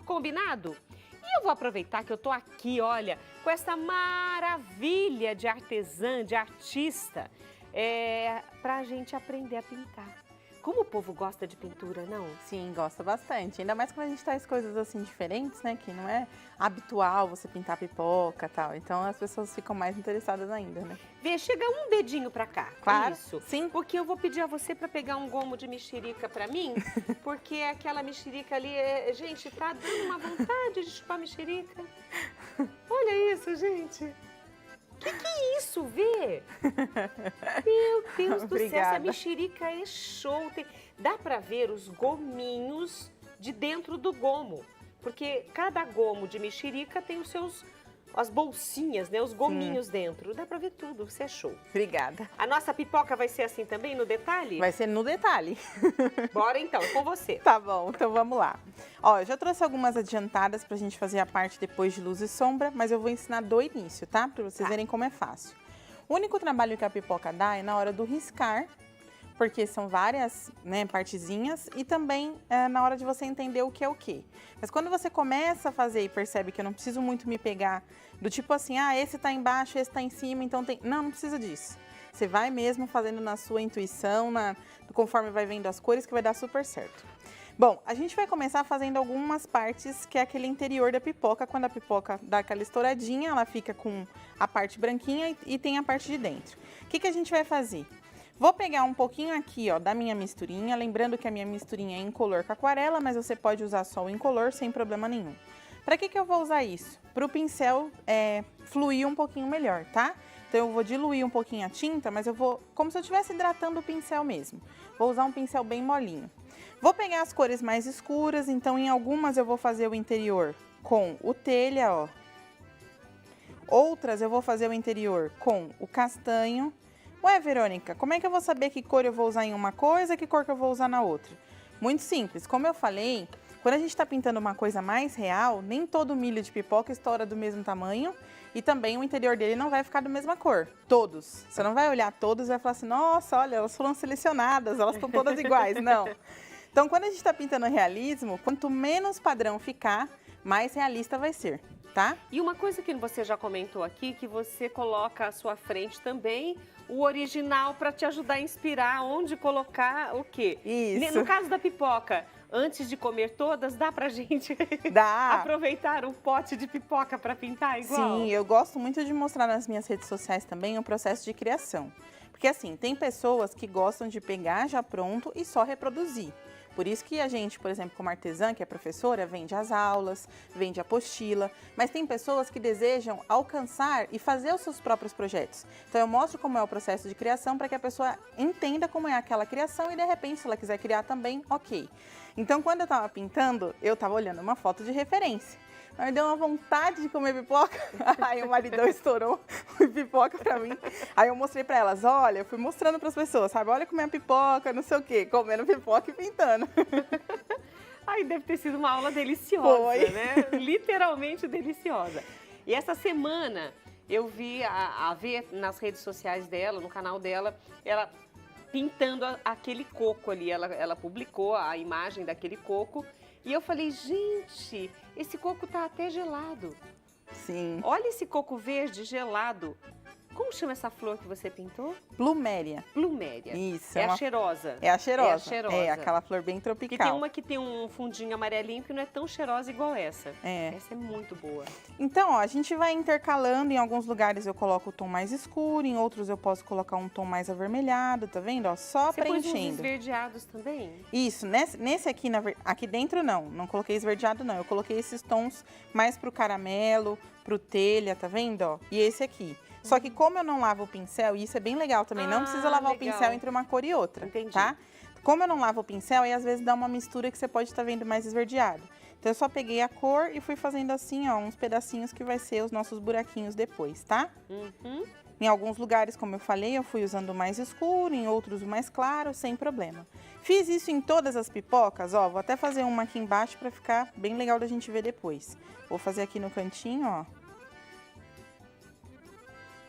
Combinado? E eu vou aproveitar que eu tô aqui, olha, com essa maravilha de artesã, de artista, pra gente aprender a pintar. Como o povo gosta de pintura, não? Sim, gosta bastante. Ainda mais quando a gente traz coisas assim diferentes, né? Que não é habitual você pintar pipoca e tal. Então as pessoas ficam mais interessadas ainda, né? Vê, chega um dedinho pra cá. Claro. Isso. Sim. Porque eu vou pedir a você pra pegar um gomo de mexerica pra mim, porque aquela mexerica ali, gente, tá dando uma vontade de chupar mexerica. Olha isso, gente. Que é isso, Vê? Meu Deus do céu, Obrigada. essa mexerica é show. Dá pra ver os gominhos de dentro do gomo, porque cada gomo de mexerica tem as bolsinhas, né? Os gominhos dentro. Dá pra ver tudo, você é show. Obrigada. A nossa pipoca vai ser assim também, no detalhe? Vai ser no detalhe. Bora então, com você. Tá bom, então vamos lá. Ó, eu já trouxe algumas adiantadas pra gente fazer a parte depois de luz e sombra, mas eu vou ensinar do início, tá? Pra vocês verem como é fácil. O único trabalho que a pipoca dá é na hora do riscar, porque são várias, né, partezinhas, e também na hora de você entender o que é o quê. Mas quando você começa a fazer e percebe que eu não preciso muito me pegar do tipo assim, ah, esse tá embaixo, esse tá em cima, então tem... Não precisa disso. Você vai mesmo fazendo na sua intuição, conforme vai vendo as cores, que vai dar super certo. Bom, a gente vai começar fazendo algumas partes, que é aquele interior da pipoca. Quando a pipoca dá aquela estouradinha, ela fica com a parte branquinha e tem a parte de dentro. O que a gente vai fazer? Vou pegar um pouquinho aqui, ó, da minha misturinha, lembrando que a minha misturinha é incolor com aquarela, mas você pode usar só o incolor sem problema nenhum. Para que eu vou usar isso? Para o pincel fluir um pouquinho melhor, tá? Então eu vou diluir um pouquinho a tinta, mas eu vou, como se eu estivesse hidratando o pincel mesmo. Vou usar um pincel bem molinho. Vou pegar as cores mais escuras, então em algumas eu vou fazer o interior com o telha, ó. Outras eu vou fazer o interior com o castanho. Ué, Verônica, como é que eu vou saber que cor eu vou usar em uma coisa e que cor que eu vou usar na outra? Muito simples, como eu falei, quando a gente está pintando uma coisa mais real, nem todo milho de pipoca estoura do mesmo tamanho e também o interior dele não vai ficar da mesma cor. Todos. Você não vai olhar todos e vai falar assim, nossa, olha, elas foram selecionadas, elas estão todas iguais. Não. Então, quando a gente está pintando realismo, quanto menos padrão ficar, mais realista vai ser, tá? E uma coisa que você já comentou aqui, que você coloca à sua frente também o original para te ajudar a inspirar onde colocar o quê? Isso. No caso da pipoca, antes de comer todas, dá pra gente Dá. aproveitar um pote de pipoca para pintar igual? Sim, eu gosto muito de mostrar nas minhas redes sociais também o processo de criação. Porque assim, tem pessoas que gostam de pegar já pronto e só reproduzir. Por isso que a gente, por exemplo, como artesã, que é professora, vende as aulas, vende a apostila, mas tem pessoas que desejam alcançar e fazer os seus próprios projetos. Então eu mostro como é o processo de criação para que a pessoa entenda como é aquela criação e de repente, se ela quiser criar também, ok. Então quando eu estava pintando, eu estava olhando uma foto de referência. Aí deu uma vontade de comer pipoca, aí o maridão estourou pipoca pra mim. Aí eu mostrei pra elas, olha, eu fui mostrando pras pessoas, sabe? Olha como é a pipoca, não sei o quê, comendo pipoca e pintando. Ai, deve ter sido uma aula deliciosa, Foi. né? Literalmente deliciosa. E essa semana eu vi a Vê nas redes sociais dela, no canal dela, ela pintando aquele coco ali. Ela publicou a imagem daquele coco. E eu falei, gente, esse coco tá até gelado. Sim. Olha esse coco verde gelado. Como chama essa flor que você pintou? Pluméria. Pluméria. Isso. É a cheirosa. É a cheirosa. É a cheirosa. É, aquela flor bem tropical. Que tem uma que tem um fundinho amarelinho que não é tão cheirosa igual essa. É. Essa é muito boa. Então, ó, a gente vai intercalando. Em alguns lugares eu coloco o tom mais escuro, em outros eu posso colocar um tom mais avermelhado, tá vendo? Ó, só você pôs uns preenchendo. esverdeados também? Isso, nesse aqui, aqui dentro não coloquei esverdeado não, eu coloquei esses tons mais pro caramelo, pro telha, tá vendo, ó? E esse aqui. Só que como eu não lavo o pincel, e isso é bem legal também, não precisa lavar legal. o pincel entre uma cor e outra, Entendi. tá? Como eu não lavo o pincel, aí às vezes dá uma mistura que você pode estar vendo mais esverdeado. Então eu só peguei a cor e fui fazendo assim, ó, uns pedacinhos que vai ser os nossos buraquinhos depois, tá? Uhum. Em alguns lugares, como eu falei, eu fui usando o mais escuro, em outros o mais claro, sem problema. Fiz isso em todas as pipocas, ó, vou até fazer uma aqui embaixo para ficar bem legal da gente ver depois. Vou fazer aqui no cantinho, ó,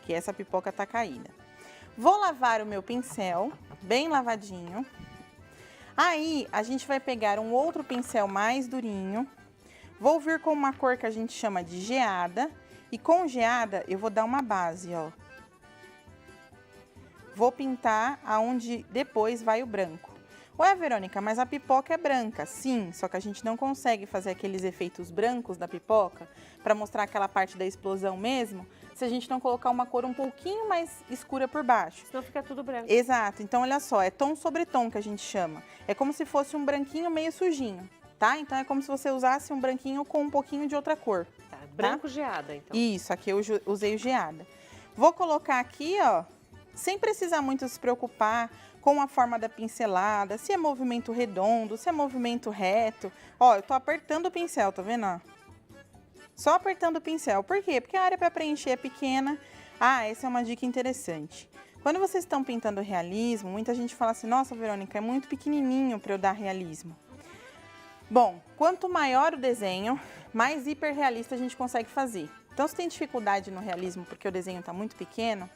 que essa pipoca tá caída. Vou lavar o meu pincel, bem lavadinho. Aí, a gente vai pegar um outro pincel mais durinho, Vou vir com uma cor que a gente chama de geada. E com geada, eu vou dar uma base, ó. Vou pintar aonde depois vai o branco. Ué, Verônica, mas a pipoca é branca. Sim, só que a gente não consegue fazer aqueles efeitos brancos da pipoca para mostrar aquela parte da explosão mesmo, se a gente não colocar uma cor um pouquinho mais escura por baixo. Senão fica tudo branco. Exato. Então, olha só, é tom sobre tom que a gente chama. É como se fosse um branquinho meio sujinho, tá? Então, é como se você usasse um branquinho com um pouquinho de outra cor. Tá, branco geada, então. Isso, aqui eu usei o geada. Vou colocar aqui, ó, sem precisar muito se preocupar com a forma da pincelada, se é movimento redondo, se é movimento reto. Ó, eu tô apertando o pincel, tá vendo, ó? Só apertando o pincel. Por quê? Porque a área para preencher é pequena. Ah, essa é uma dica interessante. Quando vocês estão pintando realismo, muita gente fala assim, nossa, Verônica, é muito pequenininho para eu dar realismo. Bom, quanto maior o desenho, mais hiperrealista a gente consegue fazer. Então, se tem dificuldade no realismo porque o desenho está muito pequeno,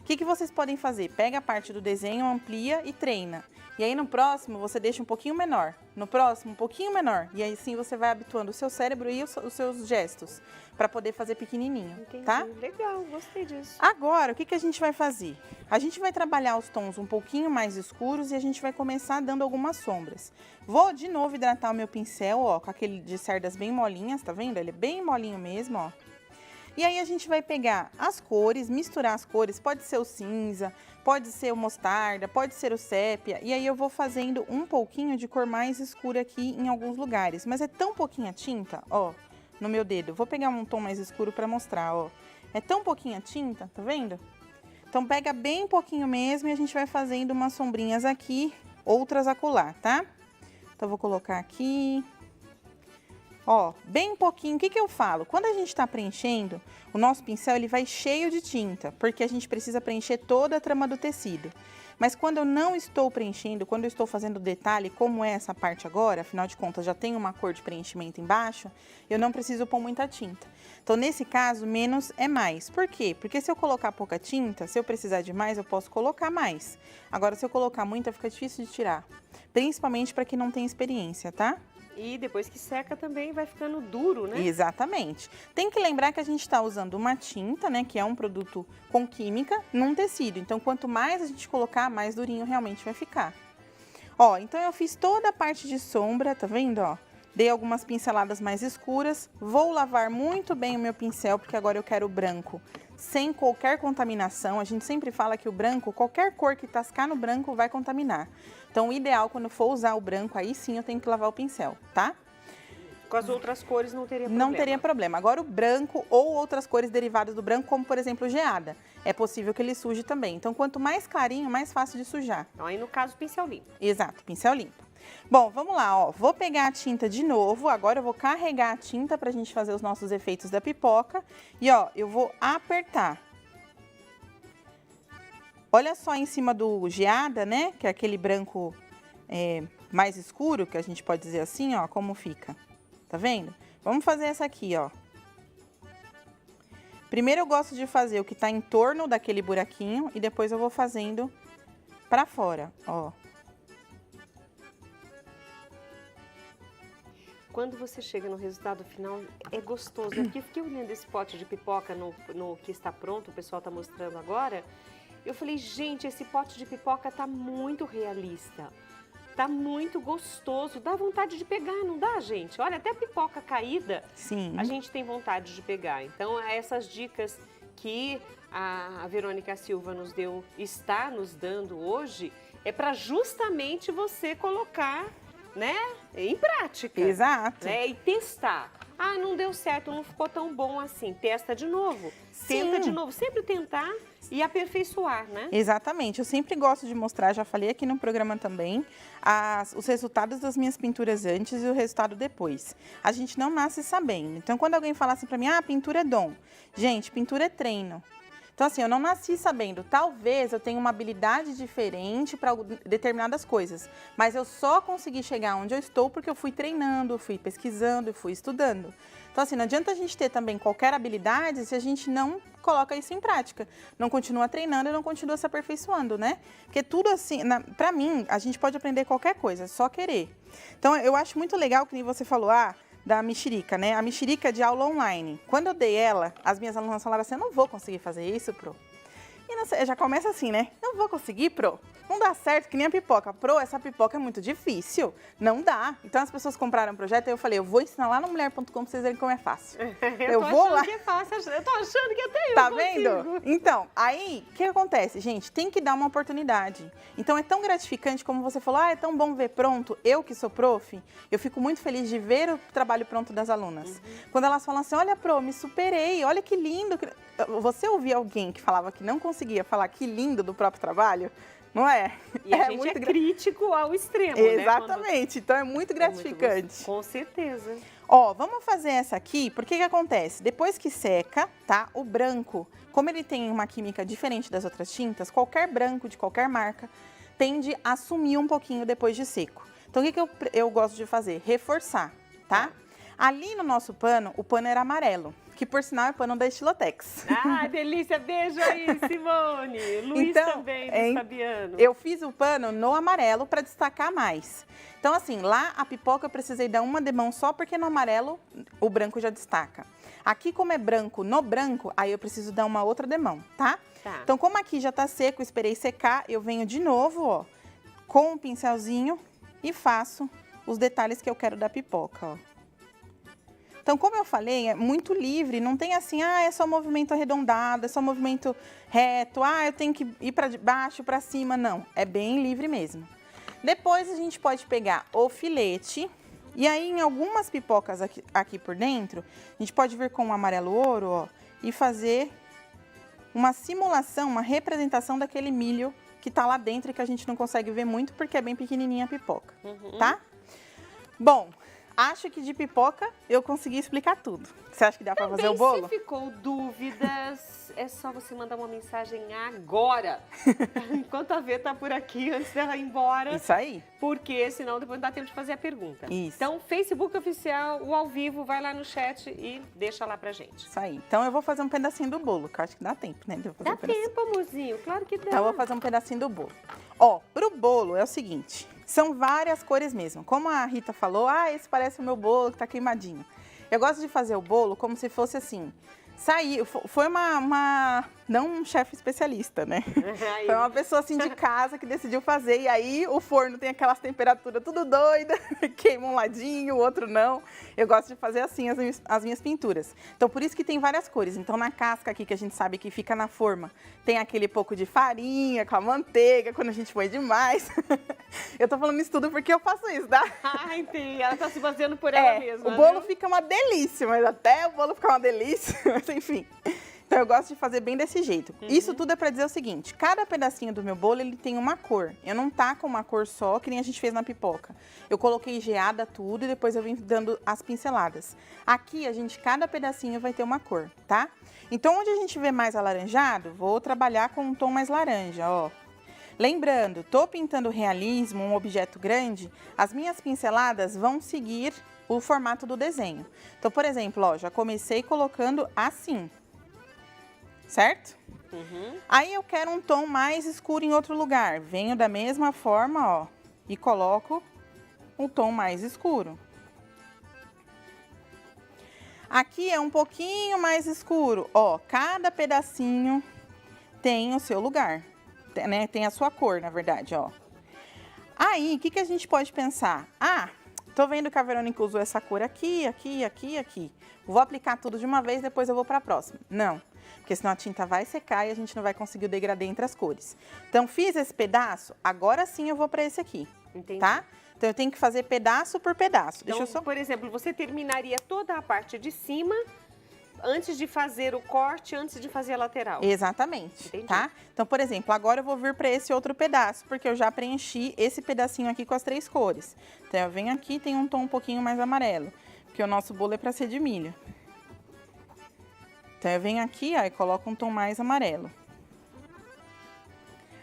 o que vocês podem fazer? Pega a parte do desenho, amplia e treina. E aí no próximo você deixa um pouquinho menor. No próximo, um pouquinho menor. E aí sim você vai habituando o seu cérebro e os seus gestos para poder fazer pequenininho, Entendi. tá? Legal, gostei disso. Agora, o que a gente vai fazer? A gente vai trabalhar os tons um pouquinho mais escuros e a gente vai começar dando algumas sombras. Vou de novo hidratar o meu pincel, ó, com aquele de cerdas bem molinhas, tá vendo? Ele é bem molinho mesmo, ó. E aí a gente vai pegar as cores, misturar as cores, pode ser o cinza, pode ser o mostarda, pode ser o sépia. E aí eu vou fazendo um pouquinho de cor mais escura aqui em alguns lugares. Mas é tão pouquinha tinta, ó, no meu dedo. Vou pegar um tom mais escuro para mostrar, ó. É tão pouquinha tinta, tá vendo? Então pega bem pouquinho mesmo e a gente vai fazendo umas sombrinhas aqui, outras acolá, tá? Então eu vou colocar aqui... Ó, bem pouquinho, o que eu falo? Quando a gente tá preenchendo, o nosso pincel ele vai cheio de tinta, porque a gente precisa preencher toda a trama do tecido. Mas quando eu não estou preenchendo, quando eu estou fazendo detalhe, como é essa parte agora, afinal de contas já tem uma cor de preenchimento embaixo, eu não preciso pôr muita tinta. Então, nesse caso, menos é mais. Por quê? Porque se eu colocar pouca tinta, se eu precisar de mais, eu posso colocar mais. Agora, se eu colocar muita, fica difícil de tirar. Principalmente para quem não tem experiência, tá? E depois que seca também vai ficando duro, né? Exatamente. Tem que lembrar que a gente está usando uma tinta, né, que é um produto com química, num tecido. Então, quanto mais a gente colocar, mais durinho realmente vai ficar. Ó, então eu fiz toda a parte de sombra, tá vendo, ó? Dei algumas pinceladas mais escuras. Vou lavar muito bem o meu pincel, porque agora eu quero o branco sem qualquer contaminação. A gente sempre fala que o branco, qualquer cor que tascar no branco vai contaminar. Então, o ideal, quando for usar o branco, aí sim eu tenho que lavar o pincel, tá? Com as outras cores não teria problema. Não teria problema. Agora, o branco ou outras cores derivadas do branco, como, por exemplo, o geada, é possível que ele suje também. Então, quanto mais clarinho, mais fácil de sujar. Então, aí, no caso, pincel limpo. Exato, pincel limpo. Bom, vamos lá, ó. Vou pegar a tinta de novo. Agora, eu vou carregar a tinta pra gente fazer os nossos efeitos da pipoca. E, ó, eu vou apertar. Olha só em cima do geada, né? Que é aquele branco mais escuro, que a gente pode dizer assim, ó, como fica. Tá vendo? Vamos fazer essa aqui, ó. Primeiro eu gosto de fazer o que tá em torno daquele buraquinho e depois eu vou fazendo pra fora, ó. Quando você chega no resultado final, é gostoso. Porque eu fiquei olhando esse pote de pipoca no que está pronto, o pessoal está mostrando agora. Eu falei, gente, esse pote de pipoca tá muito realista. Tá muito gostoso. Dá vontade de pegar, não dá, gente? Olha, até a pipoca caída, Sim. a gente tem vontade de pegar. Então, essas dicas que a Verônica Silva está nos dando hoje, é para justamente você colocar, né, em prática. Exato. Né, e testar. Ah, não deu certo, não ficou tão bom assim. Testa de novo. Sim. Tenta de novo. Sempre tentar e aperfeiçoar, né? Exatamente. Eu sempre gosto de mostrar, já falei aqui no programa também, os resultados das minhas pinturas antes e o resultado depois. A gente não nasce sabendo. Então, quando alguém fala assim pra mim, ah, pintura é dom. Gente, pintura é treino. Então, assim, eu não nasci sabendo. Talvez eu tenha uma habilidade diferente para determinadas coisas, mas eu só consegui chegar onde eu estou porque eu fui treinando, fui pesquisando, fui estudando. Então, assim, não adianta a gente ter também qualquer habilidade se a gente não coloca isso em prática. Não continua treinando e não continua se aperfeiçoando, né? Porque tudo assim, pra mim, a gente pode aprender qualquer coisa, é só querer. Então, eu acho muito legal que nem você falou, da mexerica, né? A mexerica de aula online. Quando eu dei ela, as minhas alunas falaram assim, eu não vou conseguir fazer isso, Pro. E não sei, já começa assim, né? Não vou conseguir, Pro. Não dá certo, que nem a pipoca. Pro, essa pipoca é muito difícil. Não dá. Então as pessoas compraram um projeto e eu falei, eu vou ensinar lá no mulher.com pra vocês verem como é fácil. eu vou lá. Que é fácil, eu tô achando que até eu tá consigo. Vendo? Então, aí, o que acontece, gente? Tem que dar uma oportunidade. Então é tão gratificante, como você falou, é tão bom ver pronto. Eu que sou prof, eu fico muito feliz de ver o trabalho pronto das alunas. Quando elas falam assim, olha, Pro, me superei, olha que lindo. Você ouvir alguém que falava que não conseguia falar que lindo do próprio trabalho? Não é? E a gente é crítico ao extremo, Exatamente. Né? Então é muito gratificante. Com certeza. Ó, vamos fazer essa aqui, porque que acontece? Depois que seca, tá? O branco, como ele tem uma química diferente das outras tintas, qualquer branco de qualquer marca tende a sumir um pouquinho depois de seco. Então o que eu gosto de fazer? Reforçar, tá? Ali no nosso pano, o pano era amarelo, que por sinal é pano da Estilotex. Ah, delícia! Beijo aí, Simone! Luiz então, também, do Fabiano. Eu fiz o pano no amarelo para destacar mais. Então, assim, lá a pipoca eu precisei dar uma demão só, porque no amarelo o branco já destaca. Aqui, como é branco no branco, aí eu preciso dar uma outra demão, tá? Então, como aqui já tá seco, eu esperei secar, eu venho de novo, ó, com um pincelzinho e faço os detalhes que eu quero da pipoca, ó. Então, como eu falei, é muito livre, não tem assim, é só movimento arredondado, é só movimento reto, eu tenho que ir para baixo, para cima, não. É bem livre mesmo. Depois a gente pode pegar o filete, e aí em algumas pipocas aqui por dentro, a gente pode vir com um amarelo ouro, ó, e fazer uma simulação, uma representação daquele milho que tá lá dentro e que a gente não consegue ver muito porque é bem pequenininha a pipoca, tá? Bom, acho que de pipoca eu consegui explicar tudo. Você acha que dá para fazer o bolo? Se ficou dúvidas, é só você mandar uma mensagem agora. Enquanto a Vê tá por aqui, antes dela ir embora. Isso aí. Porque senão depois não dá tempo de fazer a pergunta. Isso. Então, Facebook Oficial, o ao vivo, vai lá no chat e deixa lá pra gente. Isso aí. Então eu vou fazer um pedacinho do bolo, que eu acho que dá tempo, né? Dá tempo, amorzinho. Claro que dá. Então eu vou fazer um pedacinho do bolo. Ó, pro bolo é o seguinte, são várias cores mesmo. Como a Rita falou, esse parece o meu bolo que tá queimadinho. Eu gosto de fazer o bolo como se fosse assim, foi não um chefe especialista, né? Foi uma pessoa assim de casa que decidiu fazer, e aí o forno tem aquelas temperaturas tudo doida, queima um ladinho, o outro não. Eu gosto de fazer assim as minhas pinturas. Então por isso que tem várias cores. Então na casca aqui, que a gente sabe que fica na forma, tem aquele pouco de farinha com a manteiga, quando a gente põe demais. Eu tô falando isso tudo porque eu faço isso, tá? Entendi. Ela tá se baseando por ela mesma. O bolo fica uma delícia, mas até o bolo ficar uma delícia, mas enfim. Então eu gosto de fazer bem desse jeito. Isso tudo é pra dizer o seguinte, cada pedacinho do meu bolo, ele tem uma cor. Eu não taco uma cor só, que nem a gente fez na pipoca. Eu coloquei geada tudo e depois eu vim dando as pinceladas. Aqui, cada pedacinho vai ter uma cor, tá? Então, onde a gente vê mais alaranjado, vou trabalhar com um tom mais laranja, ó. Lembrando, tô pintando realismo, um objeto grande, as minhas pinceladas vão seguir o formato do desenho. Então, por exemplo, ó, já comecei colocando assim. Certo? Aí eu quero um tom mais escuro em outro lugar. Venho da mesma forma, ó, e coloco um tom mais escuro. Aqui é um pouquinho mais escuro, ó, cada pedacinho tem o seu lugar, né? Tem a sua cor, na verdade, ó. Aí, o que a gente pode pensar? Tô vendo que a Verônica usou essa cor aqui, aqui, aqui, aqui. Vou aplicar tudo de uma vez, depois eu vou para a próxima. Não, porque senão a tinta vai secar e a gente não vai conseguir o degradê entre as cores. Então, fiz esse pedaço, agora sim eu vou para esse aqui, tá? Então, eu tenho que fazer pedaço por pedaço. Então, por exemplo, você terminaria toda a parte de cima antes de fazer o corte, antes de fazer a lateral. Exatamente, tá? Então, por exemplo, agora eu vou vir para esse outro pedaço, porque eu já preenchi esse pedacinho aqui com as 3 cores. Então, eu venho aqui, tem um tom um pouquinho mais amarelo, porque o nosso bolo é para ser de milho. Então, eu venho aqui, ó, e coloco um tom mais amarelo.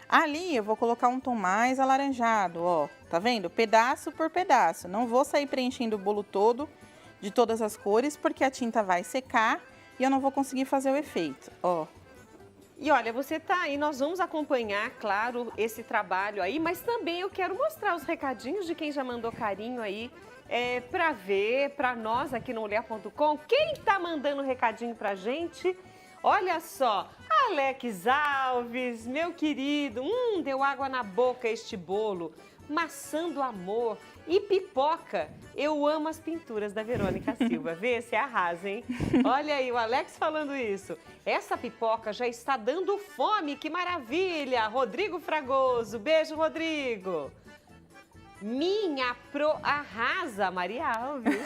Ali, eu vou colocar um tom mais alaranjado, ó. Tá vendo? Pedaço por pedaço. Não vou sair preenchendo o bolo todo de todas as cores, porque a tinta vai secar e eu não vou conseguir fazer o efeito, ó. E olha, você tá aí, nós vamos acompanhar, claro, esse trabalho aí, mas também eu quero mostrar os recadinhos de quem já mandou carinho aí para ver, para nós aqui no Olhar.com. Quem tá mandando recadinho pra gente? Olha só, Alex Alves, meu querido, deu água na boca este bolo. Maçã do amor e pipoca. Eu amo as pinturas da Verônica Silva. Vê, você arrasa, hein? Olha aí, o Alex falando isso. Essa pipoca já está dando fome, que maravilha! Rodrigo Fragoso, beijo, Rodrigo. Minha pro arrasa, Maria Alves.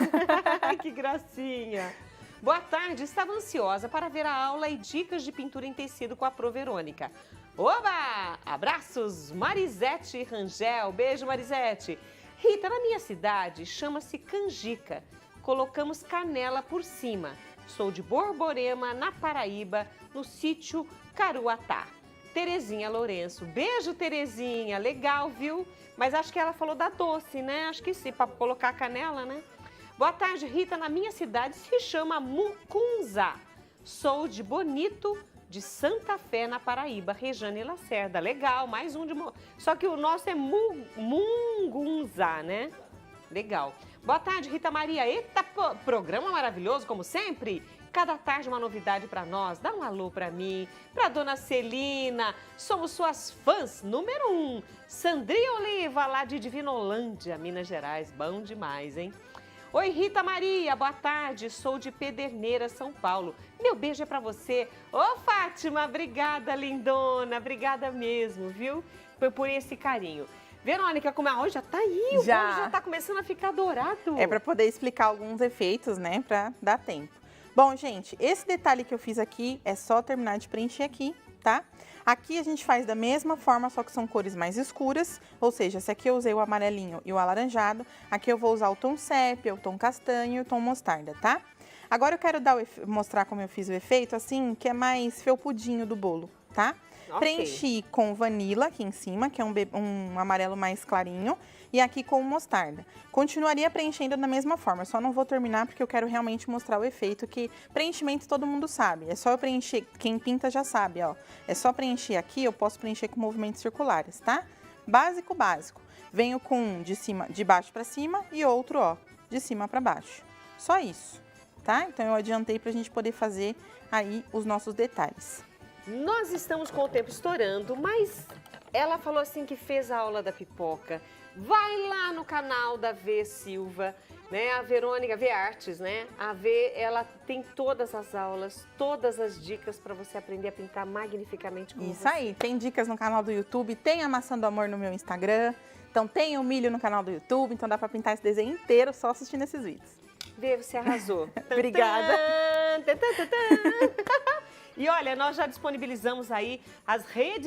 Que gracinha. Boa tarde, estava ansiosa para ver a aula e dicas de pintura em tecido com a Pro Verônica. Oba! Abraços, Marisete Rangel. Beijo, Marisete. Rita, na minha cidade, chama-se canjica. Colocamos canela por cima. Sou de Borborema, na Paraíba, no sítio Caruatá. Terezinha Lourenço. Beijo, Terezinha. Legal, viu? Mas acho que ela falou da doce, né? Acho que sim, para colocar canela, né? Boa tarde, Rita. Na minha cidade se chama Mucunzá. Sou de Bonito, de Santa Fé, na Paraíba, Rejane Lacerda. Legal, mais um de... Só que o nosso é Mungunzá, né? Legal. Boa tarde, Rita Maria. Eita, programa maravilhoso, como sempre. Cada tarde uma novidade para nós. Dá um alô para mim, para dona Celina. Somos suas fãs número 1. Sandrinha Oliva, lá de Divinolândia, Minas Gerais. Bom demais, hein? Oi, Rita Maria, boa tarde, sou de Pederneira, São Paulo. Meu beijo é pra você. Ô, Fátima, obrigada, lindona, obrigada mesmo, viu? Por esse carinho. Verônica, como a hoje já tá aí, o bolo já tá começando a ficar dourado. É pra poder explicar alguns efeitos, né, pra dar tempo. Bom, gente, esse detalhe que eu fiz aqui é só terminar de preencher aqui, tá? Aqui a gente faz da mesma forma, só que são cores mais escuras, ou seja, se aqui eu usei o amarelinho e o alaranjado, aqui eu vou usar o tom sépia, o tom castanho e o tom mostarda, tá? Agora eu quero mostrar como eu fiz o efeito, assim, que é mais felpudinho do bolo, tá? Okay. Preenchi com vanila aqui em cima, que é um amarelo mais clarinho, e aqui com mostarda. Continuaria preenchendo da mesma forma, só não vou terminar porque eu quero realmente mostrar o efeito, que preenchimento todo mundo sabe. É só eu preencher, quem pinta já sabe, ó. É só preencher aqui, eu posso preencher com movimentos circulares, tá? Básico, básico. Venho com um de baixo pra cima e outro, ó, de cima pra baixo. Só isso, tá? Então eu adiantei pra gente poder fazer aí os nossos detalhes. Nós estamos com o tempo estourando, mas ela falou assim que fez a aula da pipoca. Vai lá no canal da V Silva, né? A Verônica, V Artes, né? A V, ela tem todas as aulas, todas as dicas para você aprender a pintar magnificamente como Isso aí, tem dicas no canal do YouTube, tem a Maçã do Amor no meu Instagram, então tem o milho no canal do YouTube, então dá para pintar esse desenho inteiro só assistindo esses vídeos. Vê, você arrasou. Obrigada. E olha, nós já disponibilizamos aí as redes